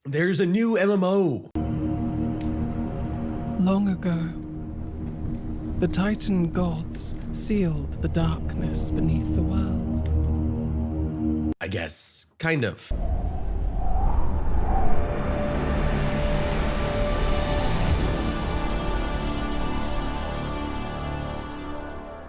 There's a new MMO. Long ago, the Titan gods sealed the darkness beneath the world. I guess, kind of.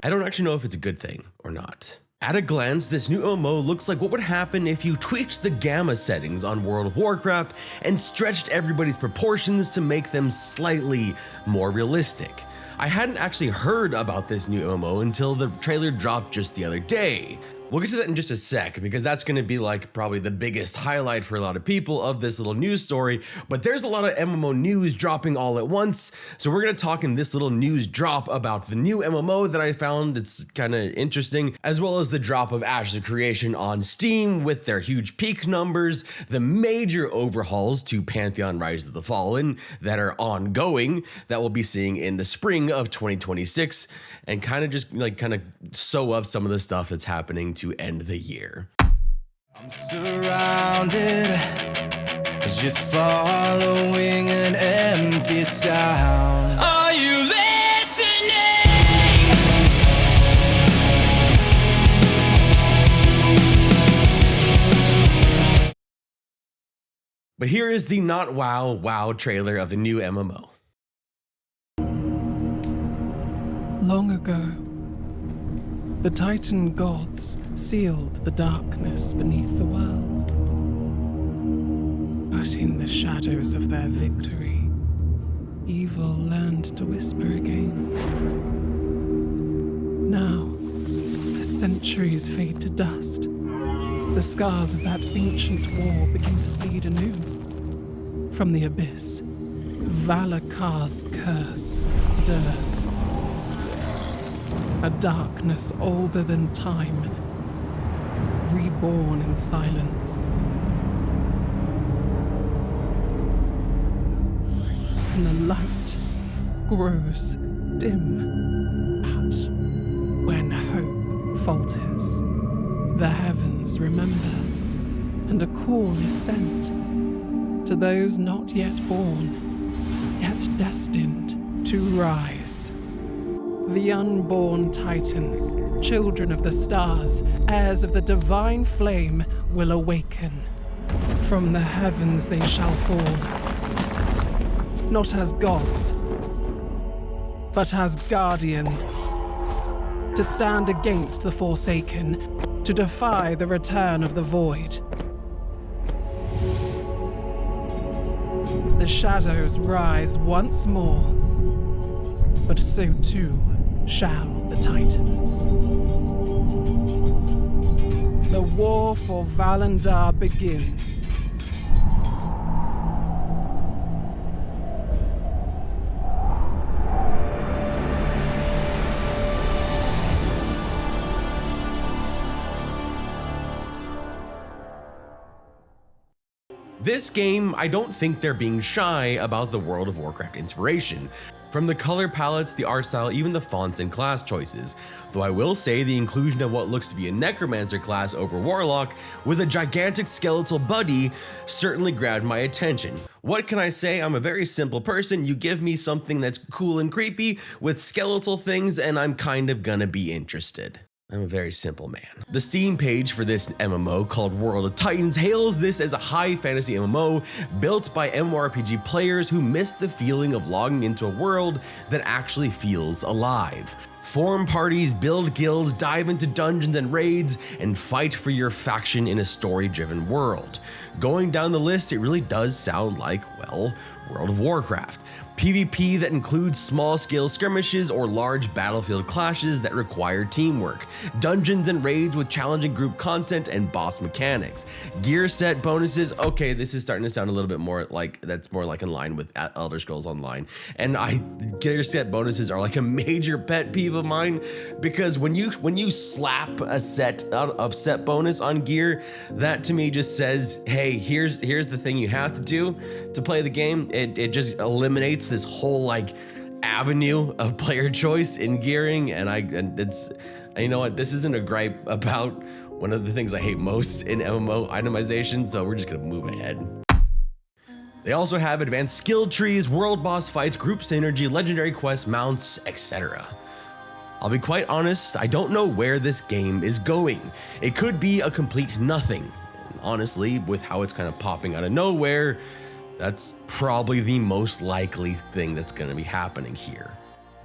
I don't actually know if it's a good thing or not. At a glance, this new MMO looks like what would happen if you tweaked the gamma settings on World of Warcraft and stretched everybody's proportions to make them slightly more realistic. I hadn't actually heard about this new MMO until the trailer dropped just the other day. We'll get to that in just a sec, because that's going to be like probably the biggest highlight for a lot of people of this little news story, but there's a lot of MMO news dropping all at once, so we're going to talk in this little news drop about the new MMO that I found it's kind of interesting, as well as the drop of Ashes of Creation on Steam with their huge peak numbers, the major overhauls to Pantheon Rise of the Fallen that are ongoing that we'll be seeing in the spring of 2026, and kind of sew up some of the stuff that's happening to end the year. I'm surrounded, just following an empty sound. Are you listening? But here is the not wow trailer of the new MMO. Long ago, the Titan gods sealed the darkness beneath the world. But in the shadows of their victory, evil learned to whisper again. Now, as centuries fade to dust, the scars of that ancient war begin to bleed anew. From the abyss, Valakar's curse stirs. A darkness older than time, reborn in silence. And the light grows dim. But when hope falters, the heavens remember, and a call is sent to those not yet born, yet destined to rise. The unborn Titans, children of the stars, heirs of the divine flame, will awaken. From the heavens they shall fall, not as gods, but as guardians, to stand against the Forsaken, to defy the return of the Void. The shadows rise once more, but so too shall the Titans. The war for Valandar begins. This game, I don't think they're being shy about the World of Warcraft inspiration. From the color palettes, the art style, even the fonts and class choices. Though I will say the inclusion of what looks to be a Necromancer class over Warlock with a gigantic skeletal buddy certainly grabbed my attention. What can I say? I'm a very simple person. You give me something that's cool and creepy with skeletal things and I'm kind of gonna be interested. I'm a very simple man. The Steam page for this MMO, called World of Titans, hails this as a high fantasy MMO built by MMORPG players who miss the feeling of logging into a world that actually feels alive. Form parties, build guilds, dive into dungeons and raids, and fight for your faction in a story-driven world. Going down the list, it really does sound like, well, World of Warcraft. PvP that includes small-scale skirmishes or large battlefield clashes that require teamwork, dungeons and raids with challenging group content and boss mechanics, gear set bonuses. Okay, this is starting to sound a little bit more like, that's more like in line with Elder Scrolls Online. And gear set bonuses are like a major pet peeve of mine, because when you slap a set bonus on gear, that to me just says, hey, here's the thing you have to do to play the game. It just eliminates this whole like avenue of player choice in gearing, and it's, you know what, this isn't a gripe about one of the things I hate most in MMO itemization, so we're just gonna move ahead. They also have advanced skill trees, world boss fights, group synergy, legendary quests, mounts, etc. I'll be quite honest, I don't know where this game is going. It could be a complete nothing. And honestly, with how it's kind of popping out of nowhere, that's probably the most likely thing that's going to be happening here.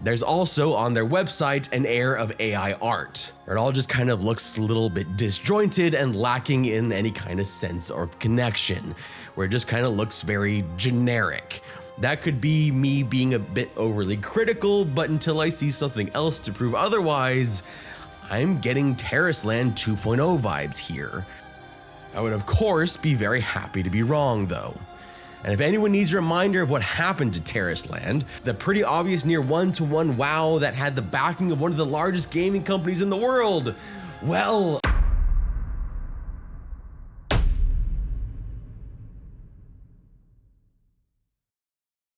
There's also on their website an air of AI art. It all just kind of looks a little bit disjointed and lacking in any kind of sense or connection, where it just kind of looks very generic. That could be me being a bit overly critical, but until I see something else to prove otherwise, I'm getting Terrace Land 2.0 vibes here. I would of course be very happy to be wrong though. And if anyone needs a reminder of what happened to Terrace Land, the pretty obvious near one-to-one WoW that had the backing of one of the largest gaming companies in the world, well,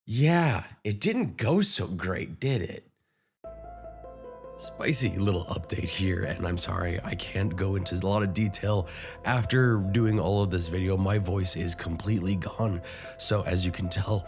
yeah, it didn't go so great, did it? Spicy little update here, and I'm sorry I can't go into a lot of detail. After doing all of this video, my voice is completely gone, so as you can tell.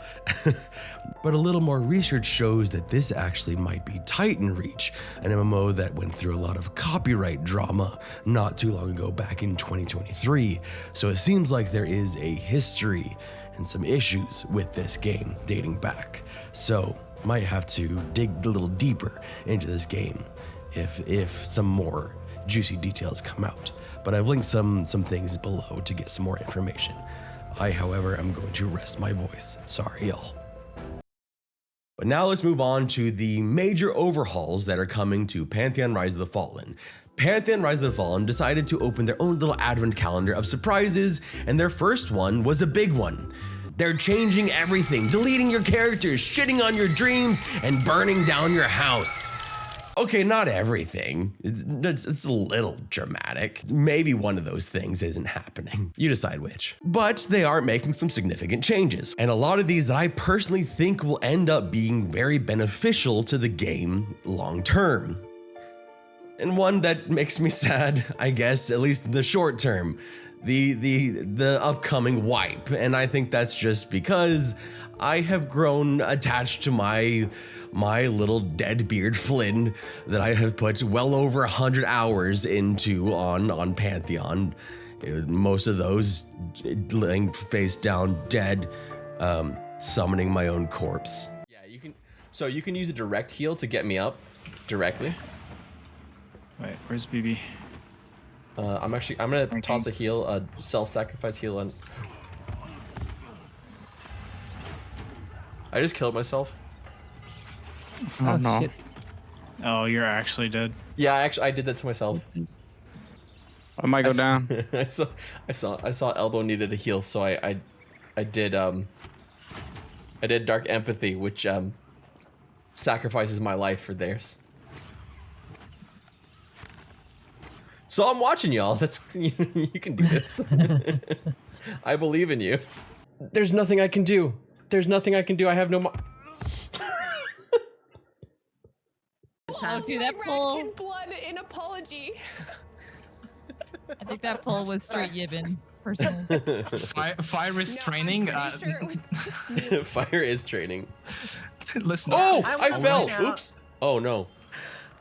But a little more research shows that this actually might be Titanreach, an MMO that went through a lot of copyright drama not too long ago, back in 2023. So it seems like there is a history and some issues with this game dating back. So might have to dig a little deeper into this game if some more juicy details come out. But I've linked some things below to get some more information. I, however, am going to rest my voice. Sorry, y'all. But now let's move on to the major overhauls that are coming to Pantheon Rise of the Fallen. Pantheon Rise of the Fallen decided to open their own little advent calendar of surprises, and their first one was a big one. They're changing everything, deleting your characters, shitting on your dreams, and burning down your house. Okay, not everything. It's a little dramatic. Maybe one of those things isn't happening. You decide which. But they are making some significant changes. And a lot of these that I personally think will end up being very beneficial to the game long term. And one that makes me sad, I guess, at least in the short term. The upcoming wipe, and I think that's just because I have grown attached to my little dead beard Flynn that I have put well over 100 hours into on Pantheon. Most of those laying face down dead, summoning my own corpse. Yeah, you can use a direct heal to get me up directly. Wait, where's BB? I'm gonna toss a heal, a self-sacrifice heal on. I just killed myself. Oh no. Shit. Oh, you're actually dead. Yeah, I did that to myself. I might go down. I saw Elbow needed a heal, so I did Dark Empathy, which sacrifices my life for theirs. So I'm watching y'all. That's you can do this. I believe in you. There's nothing I can do. There's nothing I can do. I have no. Oh, dude, that pull. Blood in apology. I think that pull was straight Yibin, personally. Fire is training. Sure it was. Fire is training. Listen. Oh, I I fell. out. Oops. Oh no.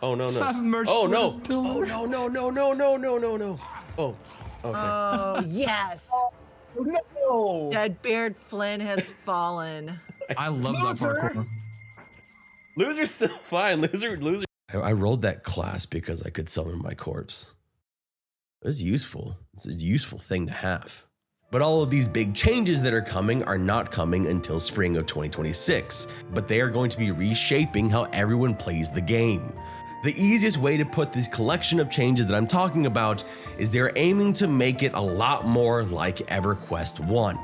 Oh no no. Submerged Oh no. with a pillar. Oh no no no no no no no no. Oh. Okay. Oh, yes. No! Deadbeard Flynn has fallen. I love that parkour. Loser's still fine. Loser. I rolled that class because I could summon my corpse. It was useful. It's a useful thing to have. But all of these big changes that are coming are not coming until spring of 2026, but they are going to be reshaping how everyone plays the game. The easiest way to put this collection of changes that I'm talking about is they're aiming to make it a lot more like EverQuest 1.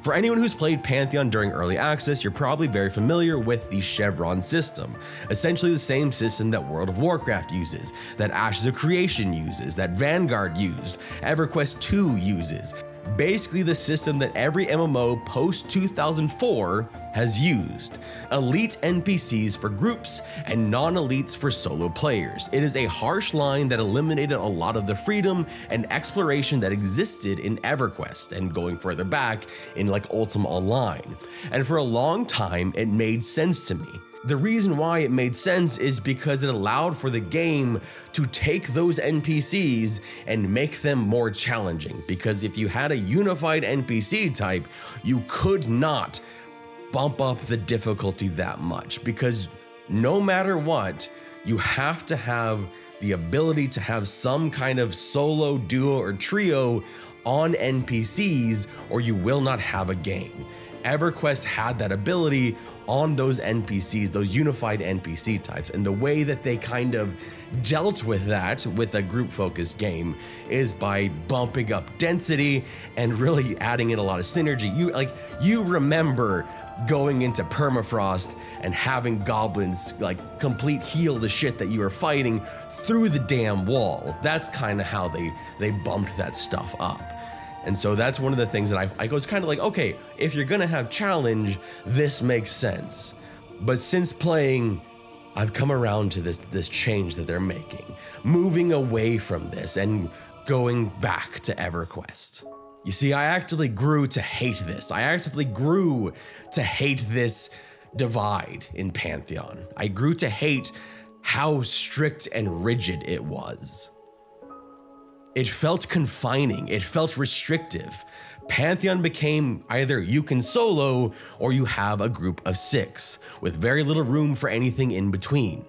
For anyone who's played Pantheon during early access, you're probably very familiar with the Chevron system, essentially the same system that World of Warcraft uses, that Ashes of Creation uses, that Vanguard used, EverQuest 2 uses. basically the system that every MMO post 2004 has used. Elite NPCs for groups and non-elites for solo players. It is a harsh line that eliminated a lot of the freedom and exploration that existed in EverQuest and going further back in like Ultima Online. And for a long time, it made sense to me. The reason why it made sense is because it allowed for the game to take those NPCs and make them more challenging. Because if you had a unified NPC type, you could not bump up the difficulty that much, because no matter what, you have to have the ability to have some kind of solo, duo, or trio on NPCs, or you will not have a game. EverQuest had that ability on those NPCs, those unified NPC types, and the way that they kind of dealt with that with a group-focused game is by bumping up density and really adding in a lot of synergy. You remember going into permafrost and having goblins like complete heal the shit that you were fighting through the damn wall. That's kind of how they bumped that stuff up. And so that's one of the things that I was kind of like, okay, if you're gonna have challenge, this makes sense. But since playing, I've come around to this change that they're making, moving away from this and going back to EverQuest. You see, I actively grew to hate this. I actively grew to hate this divide in Pantheon. I grew to hate how strict and rigid it was. It felt confining, it felt restrictive. Pantheon became either you can solo or you have a group of 6, with very little room for anything in between.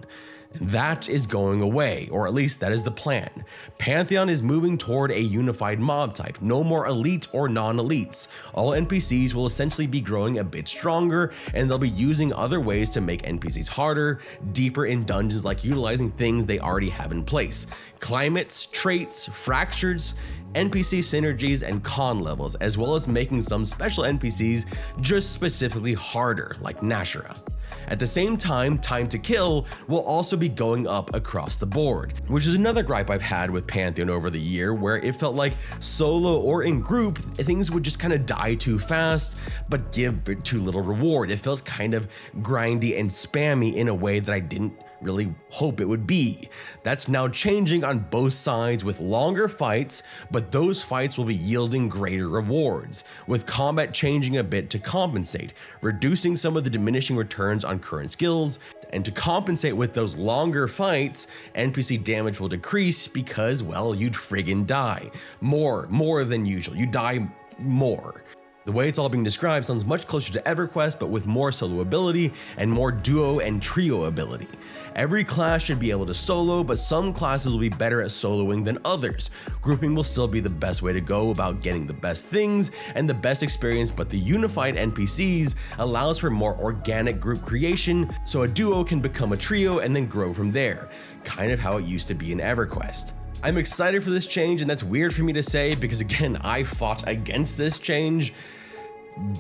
And that is going away, or at least that is the plan. Pantheon is moving toward a unified mob type, no more elite or non-elites. All NPCs will essentially be growing a bit stronger, and they'll be using other ways to make NPCs harder, deeper in dungeons, like utilizing things they already have in place. Climates, traits, fractures, NPC synergies, and con levels, as well as making some special NPCs just specifically harder, like Nashara. At the same time, time to kill will also be going up across the board, which is another gripe I've had with Pantheon over the year, where it felt like solo or in group, things would just kind of die too fast, but give too little reward. It felt kind of grindy and spammy in a way that I didn't really hope it would be. That's now changing on both sides with longer fights, but those fights will be yielding greater rewards, with combat changing a bit to compensate, reducing some of the diminishing returns on current skills, and to compensate with those longer fights, NPC damage will decrease because, well, you'd friggin' die. More than usual. You die more. The way it's all being described sounds much closer to EverQuest, but with more solo ability and more duo and trio ability. Every class should be able to solo, but some classes will be better at soloing than others. Grouping will still be the best way to go about getting the best things and the best experience, but the unified NPCs allows for more organic group creation, so a duo can become a trio and then grow from there, kind of how it used to be in EverQuest. I'm excited for this change, and that's weird for me to say because, again, I fought against this change,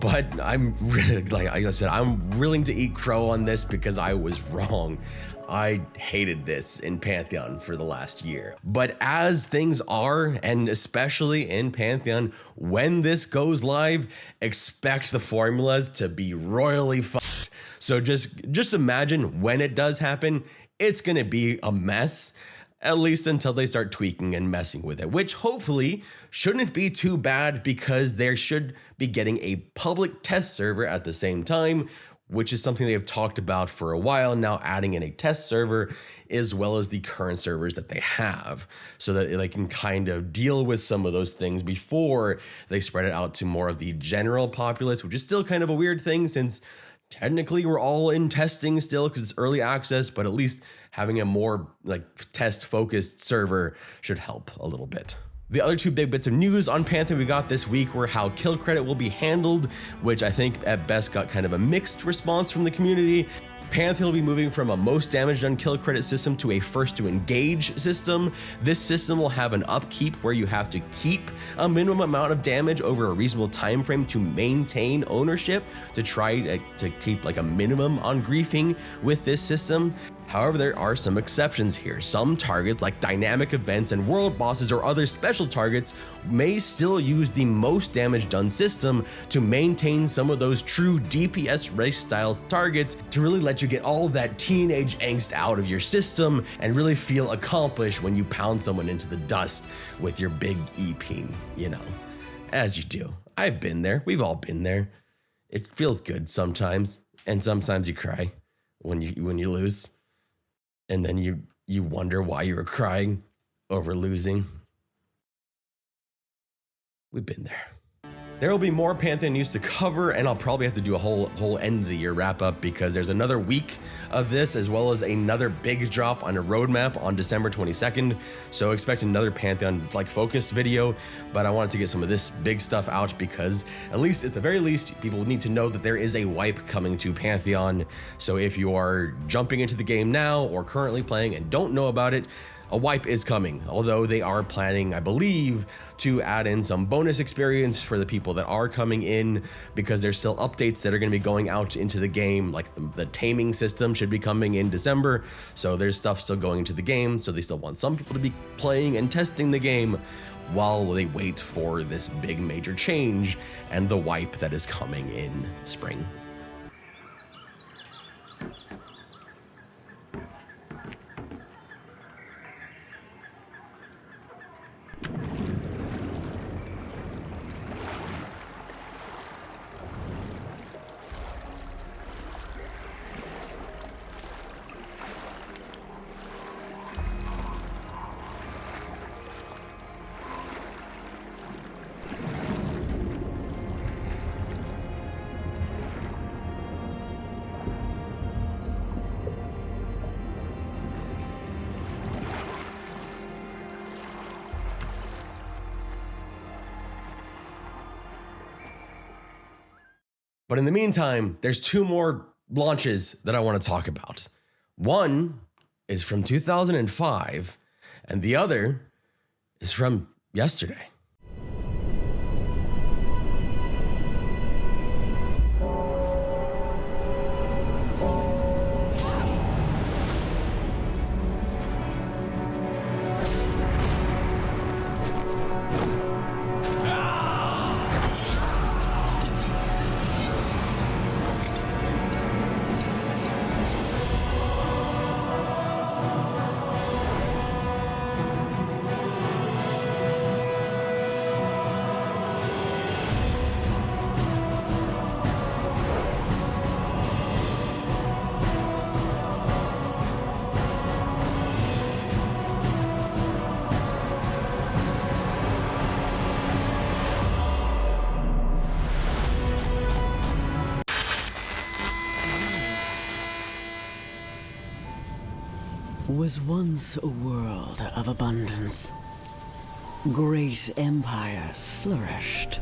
but I'm really, like I said, I'm willing to eat crow on this because I was wrong. I hated this in Pantheon for the last year. But as things are, and especially in Pantheon, when this goes live, expect the formulas to be royally fucked. So just imagine when it does happen, it's gonna be a mess. At least until they start tweaking and messing with it, which hopefully shouldn't be too bad because they should be getting a public test server at the same time, which is something they have talked about for a while now, adding in a test server as well as the current servers that they have so that they can kind of deal with some of those things before they spread it out to more of the general populace, which is still kind of a weird thing since technically we're all in testing still because it's early access, but at least having a more like test focused server should help a little bit. The other two big bits of news on Pantheon we got this week were how kill credit will be handled, which I think at best got kind of a mixed response from the community. Pantheon will be moving from a most damage done kill credit system to a first to engage system. This system will have an upkeep where you have to keep a minimum amount of damage over a reasonable time frame to maintain ownership, to try to keep like a minimum on griefing with this system. However, there are some exceptions here. Some targets like dynamic events and world bosses or other special targets may still use the most damage done system to maintain some of those true DPS race styles targets to really let you get all that teenage angst out of your system and really feel accomplished when you pound someone into the dust with your big E-peen, you know, as you do. I've been there. We've all been there. It feels good sometimes, and sometimes you cry when you lose. And then you wonder why you were crying over losing. We've been there. There will be more Pantheon news to cover, and I'll probably have to do a whole end of the year wrap up because there's another week of this as well as another big drop on a roadmap on December 22nd. So expect another Pantheon like focused video, but I wanted to get some of this big stuff out because at the very least, people need to know that there is a wipe coming to Pantheon. So if you are jumping into the game now or currently playing and don't know about it, a wipe is coming, although they are planning, I believe, to add in some bonus experience for the people that are coming in because there's still updates that are going to be going out into the game, like the taming system should be coming in December, so there's stuff still going into the game, so they still want some people to be playing and testing the game while they wait for this big major change and the wipe that is coming in spring. But in the meantime, there's two more launches that I want to talk about. One is from 2005, and the other is from yesterday. Was once a world of abundance. Great empires flourished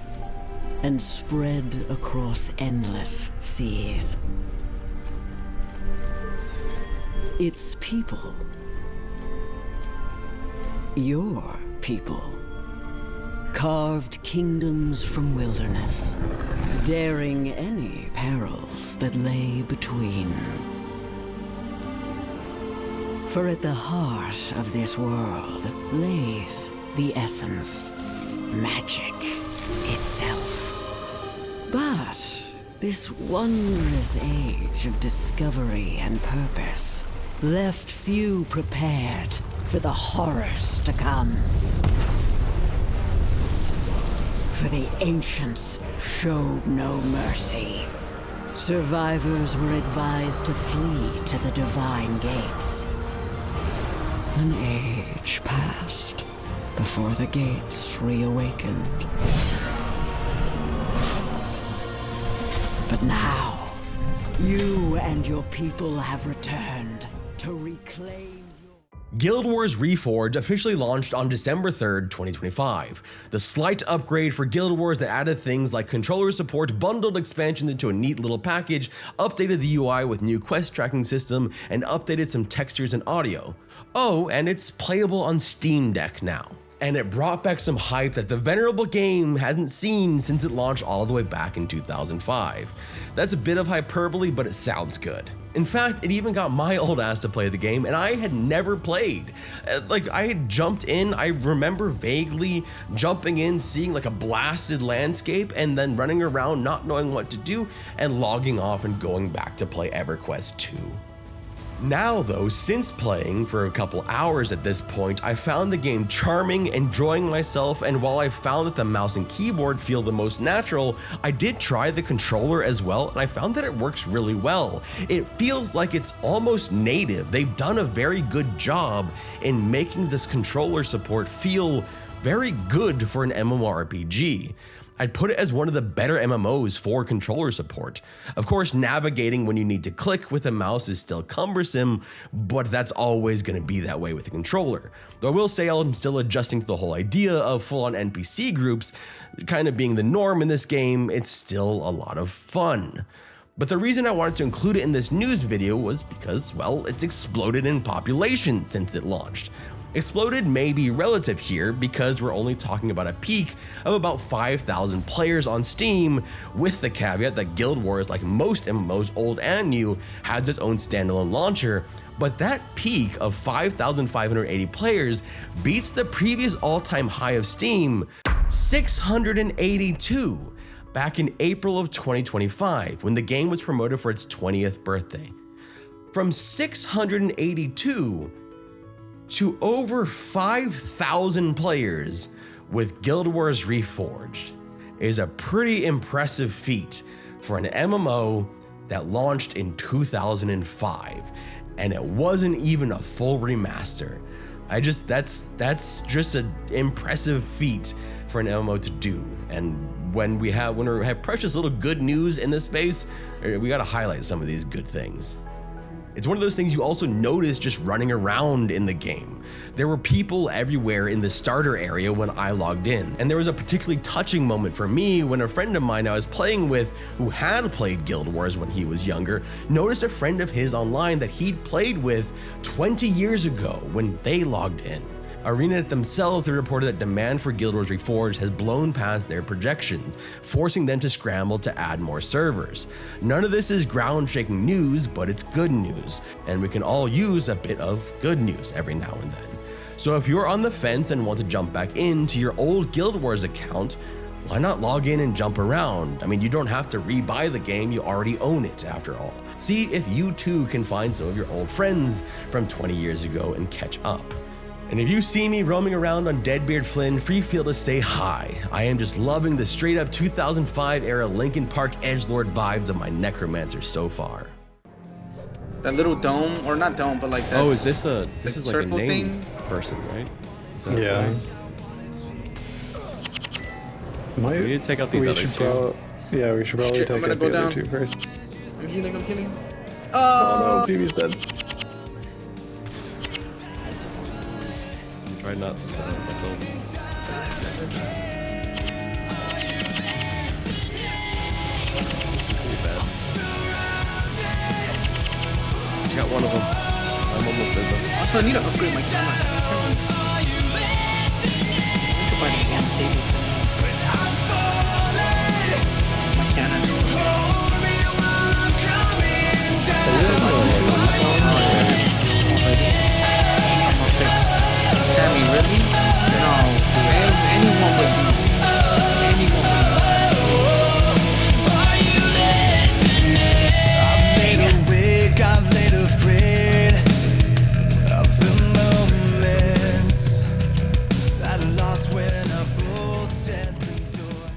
and spread across endless seas. Its people, your people, carved kingdoms from wilderness, daring any perils that lay between. For at the heart of this world lays the essence, magic itself. But this wondrous age of discovery and purpose left few prepared for the horrors to come. For the ancients showed no mercy. Survivors were advised to flee to the divine gates. An age passed before the gates reawakened. But now, you and your people have returned to reclaim your... Guild Wars Reforged officially launched on December 3rd, 2025. The slight upgrade for Guild Wars that added things like controller support, bundled expansions into a neat little package, updated the UI with new quest tracking system, and updated some textures and audio. Oh, and it's playable on Steam Deck now. and it brought back some hype that the venerable game hasn't seen since it launched all the way back in 2005. That's a bit of hyperbole, but it sounds good. In fact, it even got my old ass to play the game, and I had never played. Like, I had jumped in, I remember vaguely jumping in, seeing like a blasted landscape, and then running around not knowing what to do, and logging off and going back to play EverQuest 2. Now though, since playing for a couple hours at this point, I found the game charming, enjoying myself, and while I found that the mouse and keyboard feel the most natural, I did try the controller as well, and I found that it works really well. It feels like it's almost native. They've done a very good job in making this controller support feel very good for an MMORPG. I'd put it as one of the better MMOs for controller support. Of course, navigating when you need to click with a mouse is still cumbersome, but that's always going to be that way with a controller. Though I will say I'm still adjusting to the whole idea of full-on NPC groups kind of being the norm in this game. It's still a lot of fun. But the reason I wanted to include it in this news video was because, well, it's exploded in population since it launched. Exploded may be relative here because we're only talking about a peak of about 5,000 players on Steam, with the caveat that Guild Wars, like most MMOs old and new, has its own standalone launcher, but that peak of 5,580 players beats the previous all-time high of Steam, 682, back in April of 2025 when the game was promoted for its 20th birthday. From 682 to over 5,000 players with Guild Wars Reforged is a pretty impressive feat for an MMO that launched in 2005, and it wasn't even a full remaster. That's just an impressive feat for an MMO to do. And when we have precious little good news in this space, we gotta highlight some of these good things. It's one of those things you also notice just running around in the game. There were people everywhere in the starter area when I logged in, and there was a particularly touching moment for me when a friend of mine I was playing with, who had played Guild Wars when he was younger, noticed a friend of his online that he'd played with 20 years ago when they logged in. ArenaNet themselves have reported that demand for Guild Wars Reforged has blown past their projections, forcing them to scramble to add more servers. None of this is ground-shaking news, but it's good news, and we can all use a bit of good news every now and then. So if you're on the fence and want to jump back into your old Guild Wars account, why not log in and jump around? I mean, you don't have to rebuy the game, you already own it after all. See if you too can find some of your old friends from 20 years ago and catch up. And if you see me roaming around on Deadbeard Flynn, feel to say hi. I am just loving the straight up 2005 era Linkin Park edgelord vibes of my Necromancer so far. That little dome, or not dome, but like that. Oh, is this a this is like a name thing? person, right? Is that Yeah. we need to take out these other two. Yeah, we should probably take out the other two first. I'm healing. Oh no, PB's dead. Try not to stun myself. This is gonna be bad. Got one of them. I'm almost dead though. Also, I need to upgrade my camera. My cannon. Sammy, really? No, anyone would do. Anyone would do. I've laid awake, I've laid afraid of the moments that I lost when I bolted the door.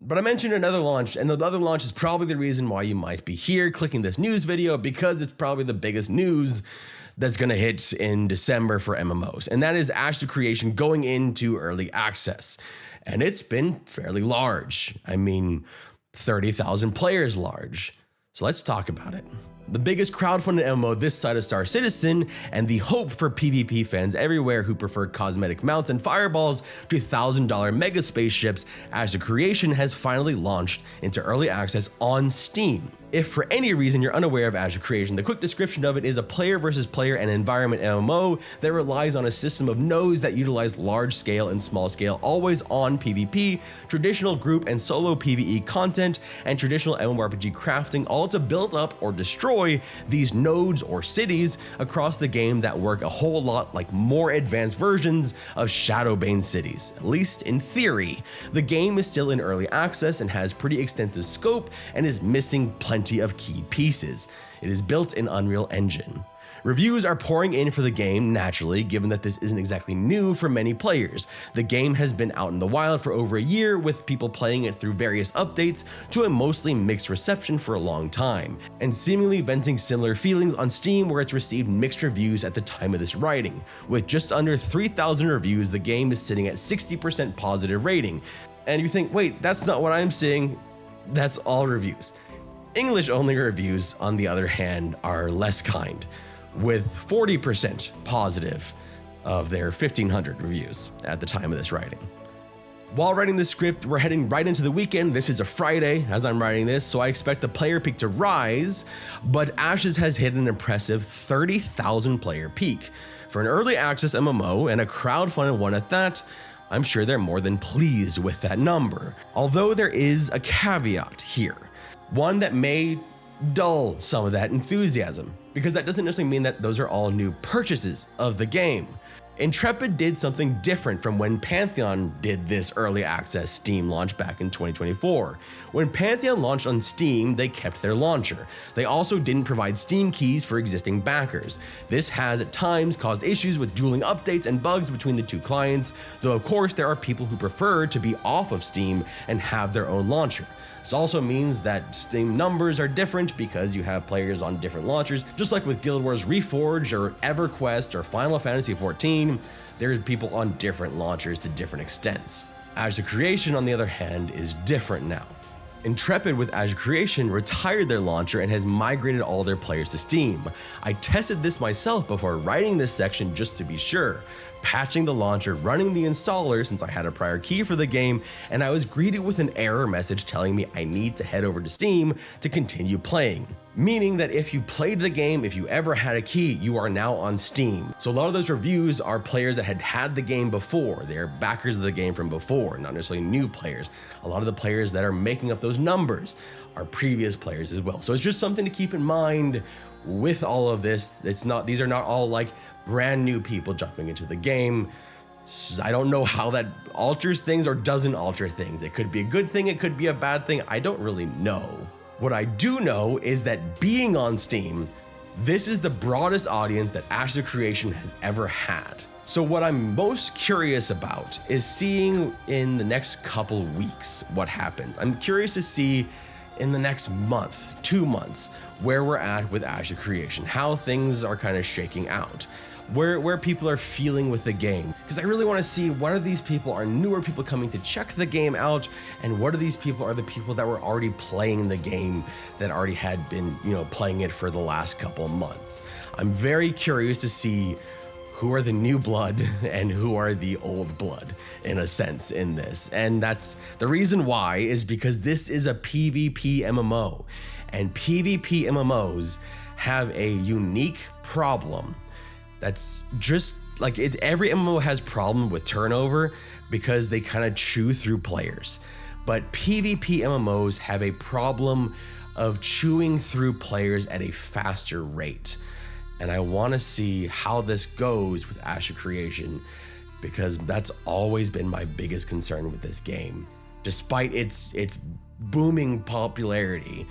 But I mentioned another launch, and the other launch is probably the reason why you might be here clicking this news video, because it's probably the biggest news that's gonna hit in December for MMOs, and that is Ash of Creation going into early access. And it's been fairly large. I mean, 30,000 players large. So let's talk about it. The biggest crowdfunded MMO this side of Star Citizen, and the hope for PvP fans everywhere who prefer cosmetic mounts and fireballs to $1,000 mega spaceships, Ashes of Creation has finally launched into early access on Steam. If for any reason you're unaware of Ashes of Creation, the quick description of it is a player versus player and environment MMO that relies on a system of nodes that utilize large scale and small scale always on PvP, traditional group and solo PvE content, and traditional MMORPG crafting, all to build up or destroy these nodes or cities across the game that work a whole lot like more advanced versions of Shadowbane cities, at least in theory. The game is still in early access and has pretty extensive scope and is missing plenty of key pieces. It is built in Unreal Engine. Reviews are pouring in for the game naturally, given that this isn't exactly new for many players. The game has been out in the wild for over a year, with people playing it through various updates to a mostly mixed reception for a long time, and seemingly venting similar feelings on Steam, where it's received mixed reviews at the time of this writing. With just under 3,000 reviews, the game is sitting at 60% positive rating. And you think, wait, that's not what I'm seeing. That's all reviews. English-only reviews, on the other hand, are less kind, with 40% positive of their 1,500 reviews at the time of this writing. While writing this script, we're heading right into the weekend. This is a Friday as I'm writing this, so I expect the player peak to rise, but Ashes has hit an impressive 30,000 player peak. For an early access MMO, and a crowdfunded one at that, I'm sure they're more than pleased with that number. Although there is a caveat here, one that may dull some of that enthusiasm, because that doesn't necessarily mean that those are all new purchases of the game. Intrepid did something different from when Pantheon did this early access Steam launch back in 2024. When Pantheon launched on Steam, they kept their launcher. They also didn't provide Steam keys for existing backers. This has at times caused issues with dueling updates and bugs between the two clients, though of course there are people who prefer to be off of Steam and have their own launcher. This also means that Steam numbers are different because you have players on different launchers. Just like with Guild Wars Reforged or EverQuest or Final Fantasy XIV, there's people on different launchers to different extents. Ashes of Creation, on the other hand, is different now. Intrepid with Ashes of Creation retired their launcher and has migrated all their players to Steam. I tested this myself before writing this section just to be sure, patching the launcher, running the installer since I had a prior key for the game, and I was greeted with an error message telling me I need to head over to Steam to continue playing. Meaning that if you played the game, if you ever had a key, you are now on Steam. So a lot of those reviews are players that had had the game before. They're backers of the game from before, not necessarily new players. A lot of the players that are making up those numbers are previous players as well. So it's just something to keep in mind with all of this. These are not all like brand new people jumping into the game. I don't know how that alters things or doesn't alter things. It could be a good thing, it could be a bad thing. I don't really know. What I do know is that being on Steam, this is the broadest audience that Ashes of Creation has ever had. So what I'm most curious about is seeing in the next couple weeks what happens. I'm curious to see in the next month, 2 months, where we're at with Ashes of Creation, how things are kind of shaking out, where people are feeling with the game. Because I really want to see what are these people, are newer people coming to check the game out, and what are these people are the people that were already playing the game, that already had been, playing it for the last couple months. I'm very curious to see who are the new blood and who are the old blood in a sense in this. And that's the reason why is because this is a PvP MMO, and PvP MMOs have a unique problem. That's just like it. Every MMO has problem with turnover because they kind of chew through players. But PvP MMOs have a problem of chewing through players at a faster rate. And I want to see how this goes with Ashes of Creation, because that's always been my biggest concern with this game, despite its booming popularity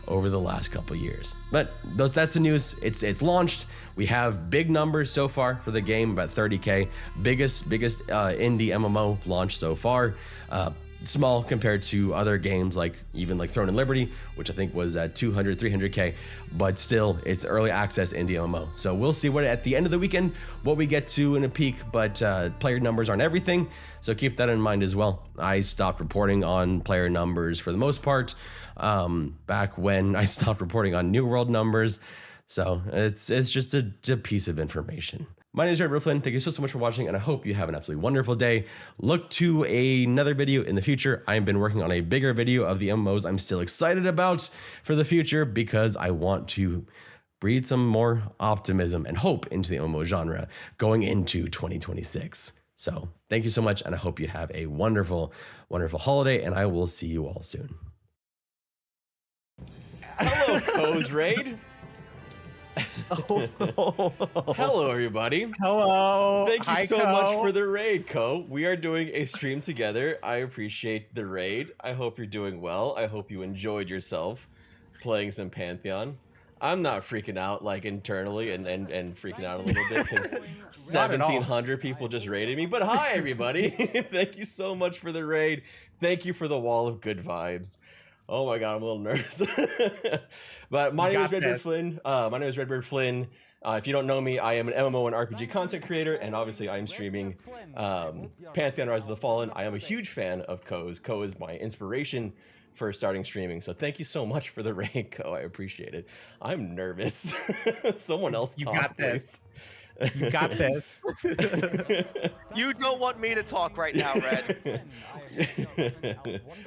over the last couple years. But that's the news. It's launched. We have big numbers so far for the game, about 30K. Biggest indie MMO launch so far. small compared to other games like even like Throne and Liberty, which I think was at 200, 300K, but still it's early access indie MMO. So we'll see what at the end of the weekend, what we get to in a peak, but player numbers aren't everything. So keep that in mind as well. I stopped reporting on player numbers for the most part back when I stopped reporting on New World numbers. So it's just a piece of information. My name is Redbird Flynn. Thank you so much for watching, and I hope you have an absolutely wonderful day. Look to another video in the future. I've been working on a bigger video of the MMOs I'm still excited about for the future because I want to breathe some more optimism and hope into the MMO genre going into 2026. So thank you so much, and I hope you have a wonderful, wonderful holiday, and I will see you all soon. Hello, Co's Raid. Hello, everybody. Hello. Thank you Hi, so Co. much for the raid, Co. We are doing a stream together. I appreciate the raid. I hope you're doing well. I hope you enjoyed yourself playing some Pantheon. I'm not freaking out like internally and freaking out a little bit because 1,700 people just raided me. But hi, everybody. Thank you so much for the raid. Thank you for the wall of good vibes. Oh my god, I'm a little nervous. But my name is Redbird Flynn. If you don't know me, I am an MMO and RPG content creator, and obviously I am streaming Pantheon Rise of the Fallen. I am a huge fan of Co's. Co is my inspiration for starting streaming. So thank you so much for the raid, Co. I appreciate it. I'm nervous. Someone else talk, got please. You got this. You don't want me to talk right now, Red.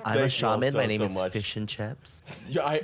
I'm a shaman. My name is much. Fish and Chips. Yeah,